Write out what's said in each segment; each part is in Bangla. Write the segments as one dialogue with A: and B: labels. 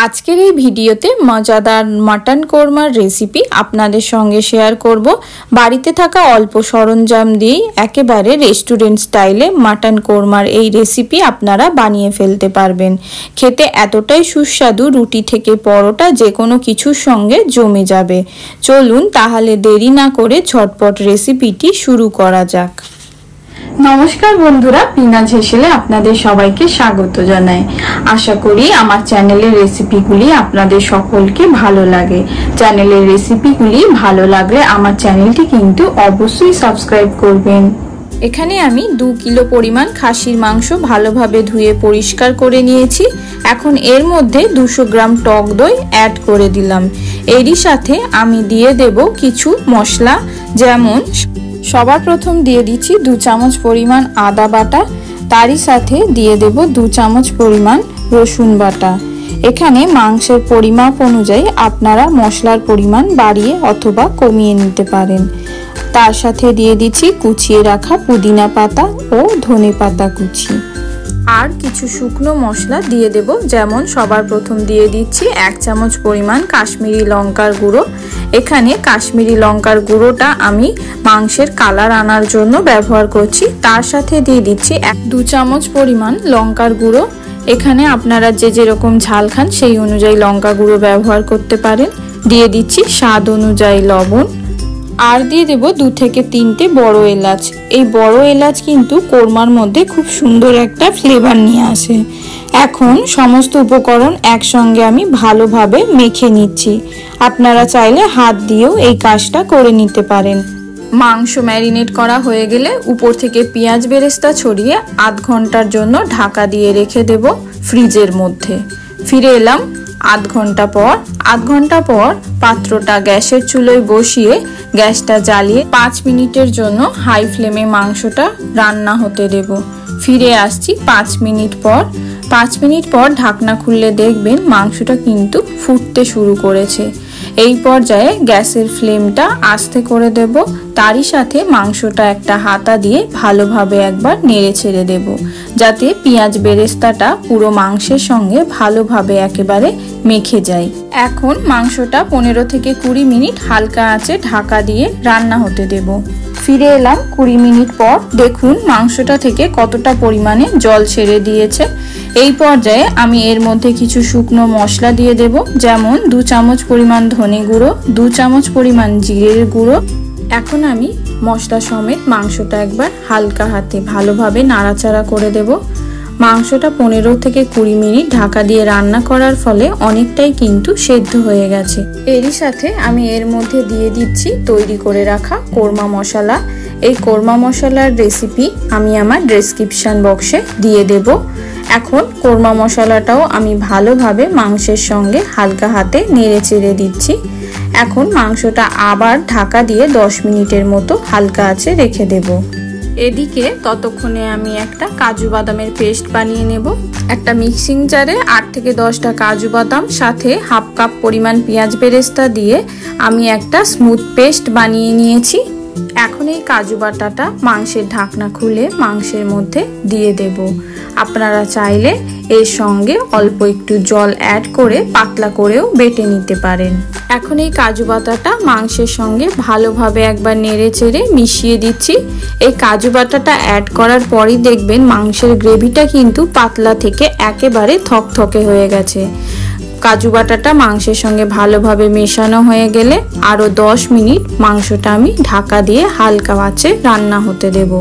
A: আজকের এই ভিডিওতে মজাদার মাটন কোরমার রেসিপি আপনাদের সঙ্গে শেয়ার করব। বাড়িতে থাকা অল্প সরঞ্জাম দিয়ে একেবারে রেস্টুরেন্ট স্টাইলে মাটন কোরমার এই রেসিপি আপনারা বানিয়ে ফেলতে পারবেন। খেতে এতটাই সুস্বাদু, রুটি থেকে পরোটা যে কোনো কিছুর সঙ্গে জমে যাবে। চলুন তাহলে দেরি না করে ঝটপট রেসিপিটি শুরু করা যাক। নমস্কার বন্ধুরা, পিনাজ হেসেলে আপনাদের সবাইকে স্বাগত জানাই। আশা করি আমার চ্যানেলের রেসিপিগুলি আপনাদের সকলকে ভালো লাগে। চ্যানেলের রেসিপিগুলি ভালো লাগলে আমার চ্যানেলটি কিন্তু অবশ্যই সাবস্ক্রাইব করবেন। এখানে আমি 2 কিলো পরিমাণ খাসির মাংস ভালোভাবে ধুয়ে পরিষ্কার করে নিয়েছি। এখন এর মধ্যে 200 গ্রাম টক দই অ্যাড করে দিলাম। এরই সাথে আমি দিয়ে দেব কিছু মশলা, যেমন সবার প্রথম দিয়ে দিচ্ছি 2 চামচ পরিমাণ আদা বাটা, তারই সাথে দিয়ে দেব 2 চামচ পরিমাণ রসুন বাটা। এখানে মাংসের পরিমাপ অনুযায়ী আপনারা মশলার পরিমাণ বাড়িয়ে অথবা কমিয়ে নিতে পারেন। তার সাথে দিয়ে দিচ্ছি কুচিয়ে রাখা পুদিনা পাতা ও ধনে পাতা কুচি, আর কিছু শুকনো মশলা দিয়ে দেব, যেমন সবার প্রথম দিয়ে দিচ্ছি 1 চামচ পরিমাণ কাশ্মীরি লঙ্কার গুঁড়ো। এখানে কাশ্মীরি লঙ্কার গুঁড়োটা আমি মাংসের কালার আনার জন্য ব্যবহার করছি। তার সাথে দিয়ে দিচ্ছি 2 চামচ পরিমাণ লঙ্কার গুঁড়ো। এখানে আপনারা যে যেরকম ঝাল খান সেই অনুযায়ী লঙ্কা গুঁড়ো ব্যবহার করতে পারেন। দিয়ে দিচ্ছি স্বাদ অনুযায়ী লবণ, আর দিয়ে দেব 2 থেকে 3টে বড় এলাচ। এই বড় এলাচ কিন্তু কোরমার মধ্যে খুব সুন্দর একটা ফ্লেভার নিয়ে আসে। এখন সমস্ত উপকরণ একসঙ্গে আমি ভালোভাবে মেখে নিচ্ছি। আপনারা চাইলে হাত দিয়েও এই কাজটা করে নিতে পারেন। মাংস ম্যারিনেট করা হয়ে গেলে উপর থেকে পেঁয়াজ বেরেস্তা ছড়িয়ে আধ ঘন্টার জন্য ঢাকা দিয়ে রেখে দেব ফ্রিজের মধ্যে। ফিরে এলাম আধ ঘন্টা পর পাত্রটা গ্যাসের চুলোয় বসিয়ে গ্যাসটা জ্বালিয়ে 5 মিনিটের জন্য হাই ফ্লেমে মাংসটা রান্না হতে দেব। ফিরে আসছি 5 মিনিট পর। 5 মিনিট পর ঢাকনা খুললে দেখবেন মাংসটা কিন্তু ফুটতে শুরু করেছে। এই পর্যায়ে গ্যাসের ফ্লেমটা আস্তে করে দেব। তারই সাথে মাংসটা একটা হাতা দিয়ে ভালোভাবে একবার নেড়ে ছেড়ে দেব, যাতে পেঁয়াজ বেরেস্তাটা পুরো মাংসের সঙ্গে ভালোভাবে একেবারে মেখে যায়। এখন মাংসটা 15 থেকে 20 মিনিট হালকা আঁচে ঢাকা দিয়ে রান্না হতে দেব। ফিরে এলাম 20 মিনিট পর। দেখুন মাংসটা থেকে কতটা পরিমাণে জল ছেড়ে দিয়েছে। এই পর্যায়ে আমি এর মধ্যে কিছু শুকনো মশলা দিয়ে দেব, যেমন 2 চামচ পরিমাণ ধনে গুঁড়ো, 2 চামচ পরিমাণ জিরের গুঁড়ো। এখন আমি মশলা সমেত মাংসটা একবার হালকা হাতে ভালোভাবে নাড়াচাড়া করে দেব। মাংসটা 15 থেকে 20 মিনিট ঢাকা দিয়ে রান্না করার ফলে অনেকটাই কিন্তু সেদ্ধ হয়ে গেছে। এরই সাথে আমি এর মধ্যে দিয়ে দিচ্ছি তৈরি করে রাখা কোরমা মশলা। এই কোরমা মশলার রেসিপি আমি আমার ডেসক্রিপশন বক্সে দিয়ে দেব। এখন কোরমা মশলাটাও আমি ভালোভাবে মাংসের সঙ্গে হালকা হাতে নেড়ে চেড়ে দিচ্ছি। এখন মাংসটা আবার ঢাকা দিয়ে 10 মিনিটের মতো হালকা আঁচে রেখে দেব। এদিকে ততক্ষণে আমি একটা কাজু বাদামের পেস্ট বানিয়ে নেব। একটা মিক্সিং জারে 8 থেকে 10টা কাজু বাদাম সাথে হাফ কাপ পরিমাণ পেঁয়াজ বেরেস্তা দিয়ে আমি একটা স্মুথ পেস্ট বানিয়ে নিয়েছি। এখন এই কাজু বাটাটা মাংসের ঢাকনা খুলে মাংসের মধ্যে দিয়ে দেব। আপনারা চাইলে এর সঙ্গে অল্প একটু জল অ্যাড করে পাতলা করেও বেটে নিতে পারেন। এখন এই কাজু বাটাটা মাংসের সঙ্গে ভালোভাবে একবার নেড়ে চেড়ে মিশিয়ে দিচ্ছি। এই কাজু বাটাটা অ্যাড করার পরই দেখবেন মাংসের গ্রেভিটা কিন্তু পাতলা থেকে একেবারে থকথকে হয়ে গেছে। কাজু বাটাটা মাংসের সঙ্গে ভালোভাবে মেশানো হয়ে গেলে আরও 10 মিনিট মাংসটা আমি ঢাকা দিয়ে হালকা আঁচে রান্না হতে দেব।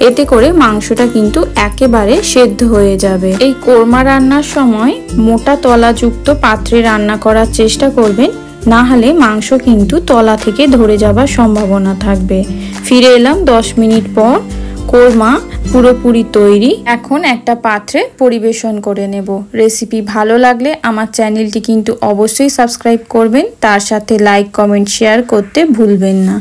A: এতে করে মাংসটা কিন্তু একেবারে সেদ্ধ হয়ে যাবে। এই কোরমা রান্নার সময় মোটা তলাযুক্ত পাত্রে রান্না করার চেষ্টা করবেন, না হলে মাংস কিন্তু তলা থেকে ধরে যাবার সম্ভাবনা থাকবে। ফিরে এলাম 10 মিনিট পর। কোরমা পুরোপুরি তৈরি। এখন একটা পাত্রে পরিবেশন করে নেব। রেসিপি ভালো লাগলে আমার চ্যানেলটি কিন্তু অবশ্যই সাবস্ক্রাইব করবেন। তার সাথে লাইক, কমেন্ট, শেয়ার করতে ভুলবেন না।